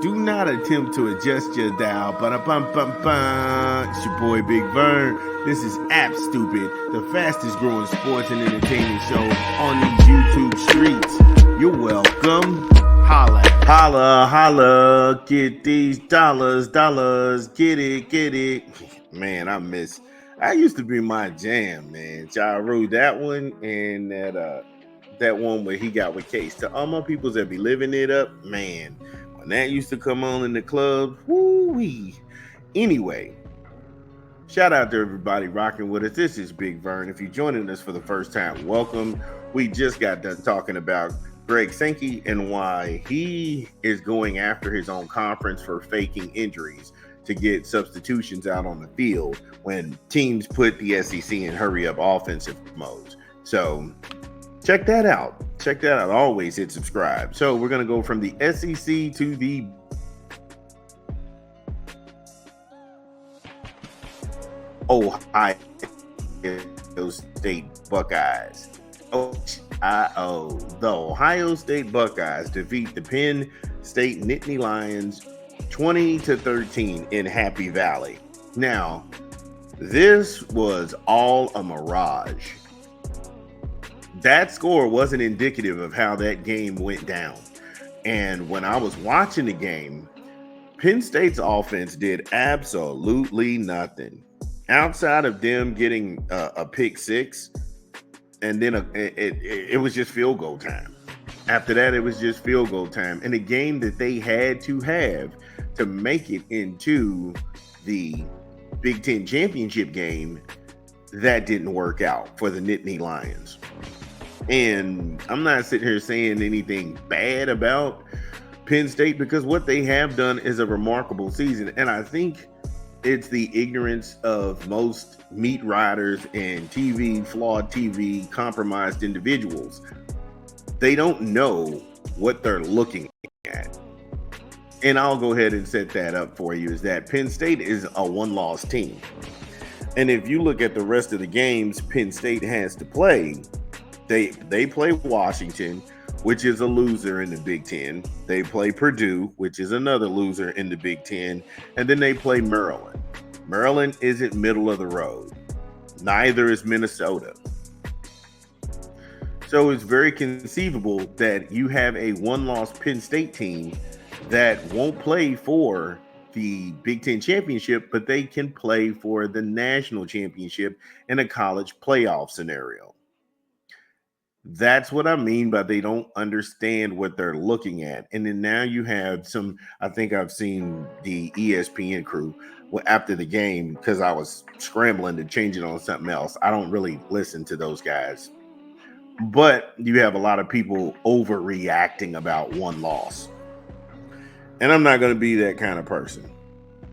Do not attempt to adjust your dial. Ba-da-bum-bum-bum. It's your boy Big Vern. This is App Stupid, the fastest growing sports and entertainment show on these YouTube streets. You're welcome. Holla, holla, holla. Get these dollars. Get it. Man, I used to be my jam, man. Ja Rule, that one, and that one where he got with Case. To all my peoples that be living it up, man. When that used to come on in the club, woo-wee. Anyway, shout out to everybody rocking with us. This is Big Vern. If you're joining us for the first time, welcome. We just got done talking about Greg Sankey and why he is going after his own conference for faking injuries to get substitutions out on the field when teams put the SEC in hurry-up offensive modes. So check that out. Always hit subscribe. So we're going to go from the SEC to the Ohio State Buckeyes. The Ohio State Buckeyes defeat the Penn State Nittany Lions 20-13 in Happy Valley. Now, this was all a mirage. That score wasn't indicative of how that game went down. And when I was watching the game, Penn State's offense did absolutely nothing outside of them getting a pick six, and then it was just field goal time. After that, it was just field goal time. And a game that they had to have to make it into the Big Ten championship game, that didn't work out for the Nittany Lions. And I'm not sitting here saying anything bad about Penn State because what they have done is a remarkable season. And I think it's the ignorance of most meat riders and flawed TV, compromised individuals. They don't know what they're looking at. And I'll go ahead and set that up for you, is that Penn State is a one-loss team. And if you look at the rest of the games Penn State has to play, they play Washington, which is a loser in the Big Ten. They play Purdue, which is another loser in the Big Ten. And then they play Maryland. Maryland isn't middle of the road. Neither is Minnesota. So it's very conceivable that you have a one-loss Penn State team that won't play for the Big Ten championship, but they can play for the national championship in a college playoff scenario. That's what I mean by they don't understand what they're looking at. And then now you have I think I've seen the ESPN crew after the game, because I was scrambling to change it on something else. I don't really listen to those guys. But you have a lot of people overreacting about one loss. And I'm not going to be that kind of person.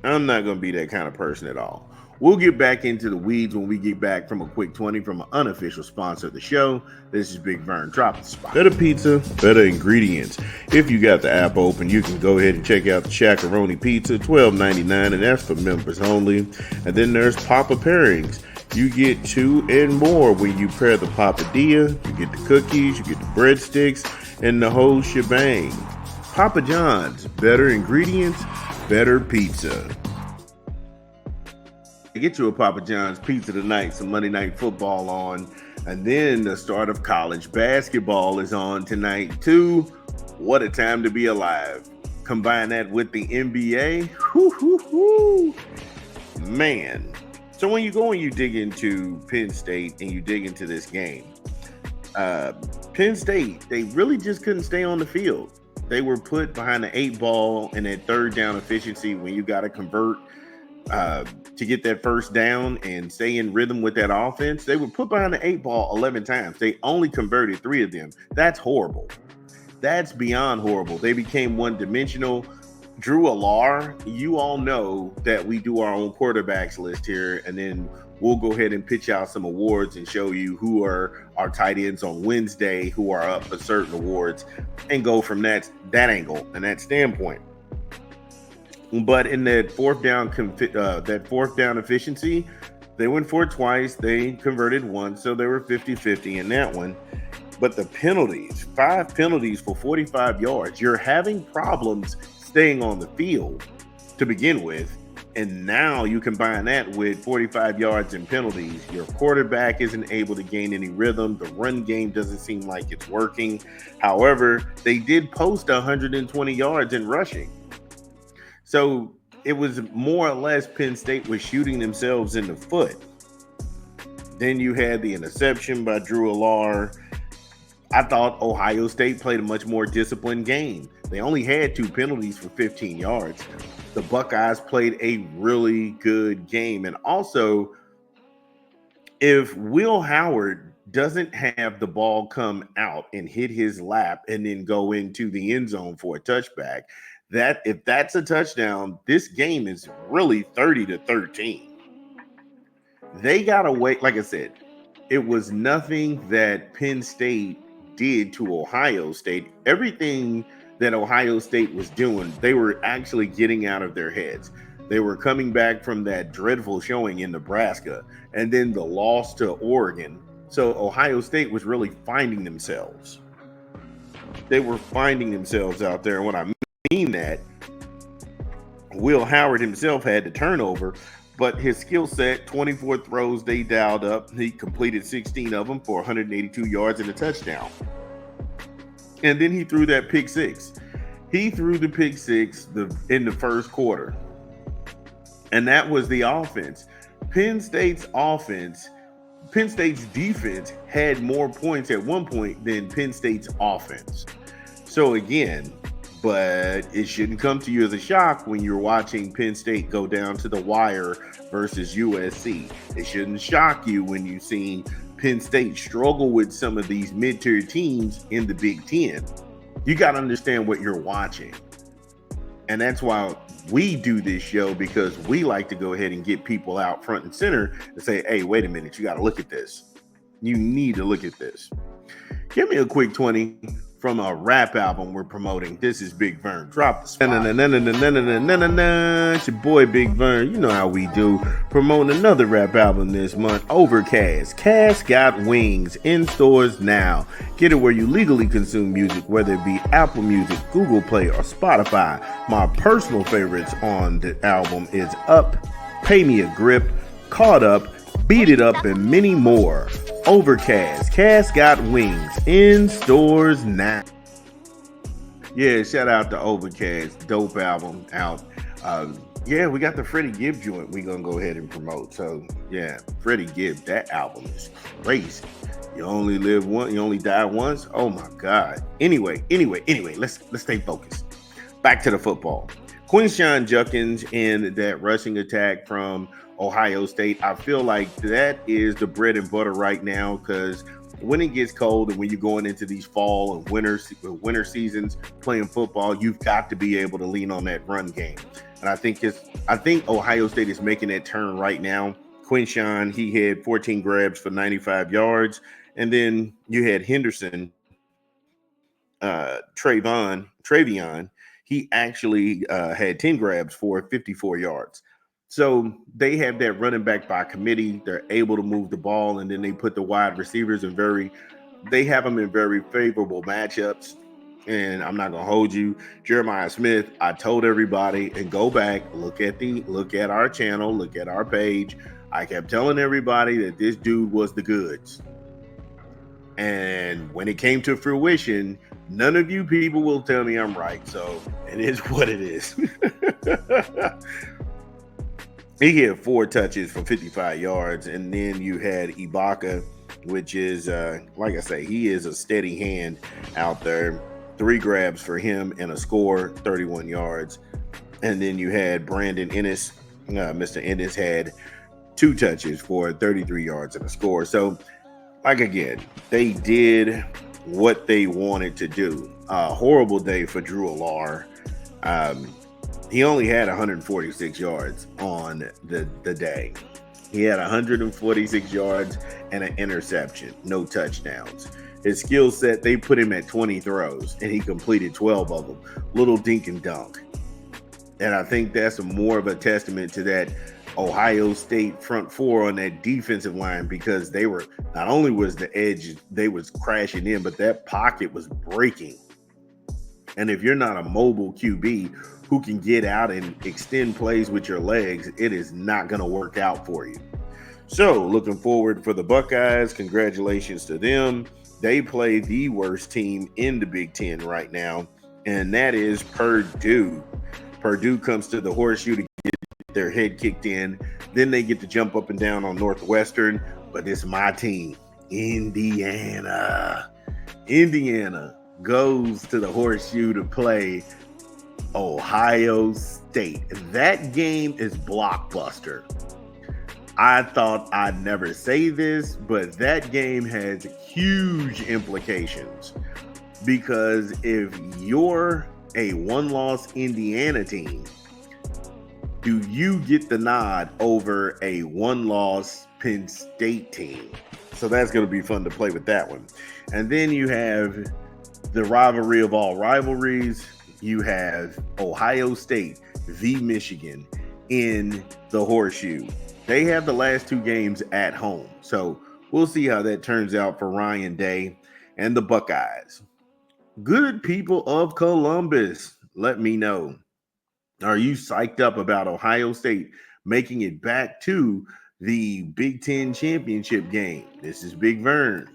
At all. We'll get back into the weeds when we get back from a quick 20 from an unofficial sponsor of the show. This is Big Vern. Drop the spot. Better pizza, better ingredients. If you got the app open, you can go ahead and check out the Shaq-a-Roni Pizza, $12.99, and that's for members only. And then there's Papa Pairings. You get 2 and more when you pair the papadilla. You get the cookies, you get the breadsticks, and the whole shebang. Papa John's, better ingredients, better pizza. Get you a Papa John's pizza tonight, some Monday Night Football on, and then the start of college basketball is on tonight too. What a time to be alive. Combine that with the NBA. Man. So when you go and you dig into Penn State and you dig into this game, Penn State, they really just couldn't stay on the field. They were put behind the 8 ball and that third down efficiency when you got to convert to get that first down and stay in rhythm with that offense. They were put behind the 8 ball 11 times. They only converted 3 of them. That's horrible. That's beyond horrible. They became one-dimensional. Drew Alar, you all know that we do our own quarterbacks list here, and then we'll go ahead and pitch out some awards and show you who are our tight ends on Wednesday, who are up for certain awards, and go from that angle and that standpoint. But in that fourth down efficiency, they went for it twice. They converted once, so they were 50-50 in that one. But the penalties, 5 penalties for 45 yards. You're having problems staying on the field to begin with. And now you combine that with 45 yards and penalties. Your quarterback isn't able to gain any rhythm. The run game doesn't seem like it's working. However, they did post 120 yards in rushing. So it was more or less Penn State was shooting themselves in the foot. Then you had the interception by Drew Allar. I thought Ohio State played a much more disciplined game. They only had 2 penalties for 15 yards. The Buckeyes played a really good game. And also, if Will Howard doesn't have the ball come out and hit his lap and then go into the end zone for a touchback, that if that's a touchdown, this game is really 30-13. They got away, like I said, it was nothing that Penn State did to Ohio State. Everything that Ohio State was doing, they were actually getting out of their heads. They were coming back from that dreadful showing in Nebraska and then the loss to Oregon. So Ohio State was really finding themselves. They were finding themselves out there. And when I mean that, Will Howard himself had the turnover, but his skill set, 24 throws they dialed up. He completed 16 of them for 182 yards and a touchdown. And then he threw that pick six. He threw the pick six in the first quarter. And that was the offense. Penn State's defense had more points at one point than Penn State's offense. So again, but it shouldn't come to you as a shock when you're watching Penn State go down to the wire versus USC. It shouldn't shock you when you've seen Penn State struggle with some of these mid-tier teams in the Big Ten. You got to understand what you're watching. And that's why we do this show, because we like to go ahead and get people out front and center and say, hey, wait a minute, you got to look at this. You need to look at this. Give me a quick 20 from a rap album we're promoting. This is Big Vern. Drop the spot. It's your boy Big Vern. You know how we do. Promoting another rap album this month. Overcast. Cast Got Wings. In stores now. Get it where you legally consume music, whether it be Apple Music, Google Play, or Spotify. My personal favorites on the album is Up, Pay Me a Grip, Caught Up, Beat It Up, and many more. Overcast, Cast Got Wings, in stores now. Yeah, shout out to Overcast, dope album out. Yeah, we got the Freddie Gibb joint we gonna go ahead and promote. So yeah, Freddie Gibb, that album is crazy. You only live once, you only die once. Oh my God. Anyway, let's stay focused. Back to the football. Quinshon Judkins in that rushing attack from Ohio State. I feel like that is the bread and butter right now, because when it gets cold and when you're going into these fall and winter seasons playing football, you've got to be able to lean on that run game. And I think Ohio State is making that turn right now. Quinshon, he had 14 grabs for 95 yards. And then you had Henderson, Travion. He actually had 10 grabs for 54 yards. So they have that running back by committee. They're able to move the ball, and then they put the wide receivers they have them in very favorable matchups. And I'm not gonna hold you, Jeremiah Smith. I told everybody, and go back, look at our channel, look at our page. I kept telling everybody that this dude was the goods. And when it came to fruition, none of you people will tell me I'm right. So it is what it is. He had 4 touches for 55 yards. And then you had Ibaka, which is, like I say, he is a steady hand out there. 3 grabs for him and a score, 31 yards. And then you had Brandon Ennis. Mr. Ennis had 2 touches for 33 yards and a score. So, like, again, they did what they wanted to do. Horrible day for Drew Allar. He only had 146 yards on the day. He had 146 yards and an interception, no touchdowns. His skill set, they put him at 20 throws, and he completed 12 of them. Little dink and dunk. And I think that's more of a testament to that Ohio State front four on that defensive line, because they were, not only was the edge, they was crashing in, but that pocket was breaking. And if you're not a mobile QB who can get out and extend plays with your legs, it is not going to work out for you. So, looking forward for the Buckeyes. Congratulations to them. They play the worst team in the Big Ten right now, and that is Purdue. Purdue comes to the Horseshoe to get their head kicked in. Then they get to jump up and down on Northwestern, but it's my team, Indiana. Indiana goes to the Horseshoe to play Ohio State. That game is blockbuster. I thought I'd never say this, but that game has huge implications, because if you're a one-loss Indiana team, do you get the nod over a one-loss Penn State team? So that's going to be fun to play with that one. And then you have the rivalry of all rivalries. You have Ohio State v. Michigan in the Horseshoe. They have the last two games at home. So we'll see how that turns out for Ryan Day and the Buckeyes. Good people of Columbus, let me know. Are you psyched up about Ohio State making it back to the Big Ten championship game? This is Big Vern.